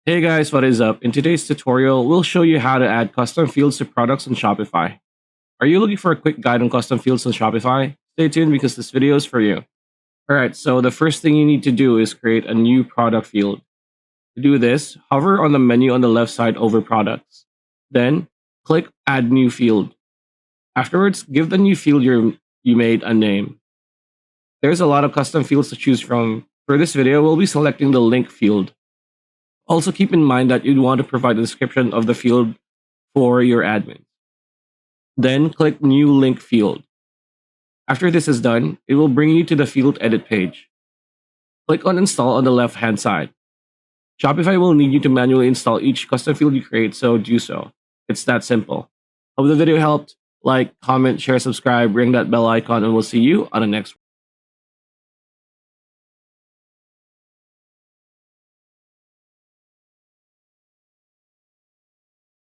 Hey guys, what is up? In today's tutorial, we'll show you how to add custom fields to products on Shopify. Are you looking for a quick guide on custom fields on Shopify? Stay tuned because this video is for you. Alright, so the first thing you need to do is create a new product field. To do this, hover on the menu on the left side over products. Then, click add new field. Afterwards, give the new field you made a name. There's a lot of custom fields to choose from. For this video, we'll be selecting the link field. Also keep in mind that you'd want to provide a description of the field for your admin. Then click New Link field. After this is done, it will bring you to the field edit page. Click on Install on the left-hand side. Shopify will need you to manually install each custom field you create, so do so. It's that simple. Hope the video helped. Like, comment, share, subscribe, ring that bell icon, and we'll see you on the next one.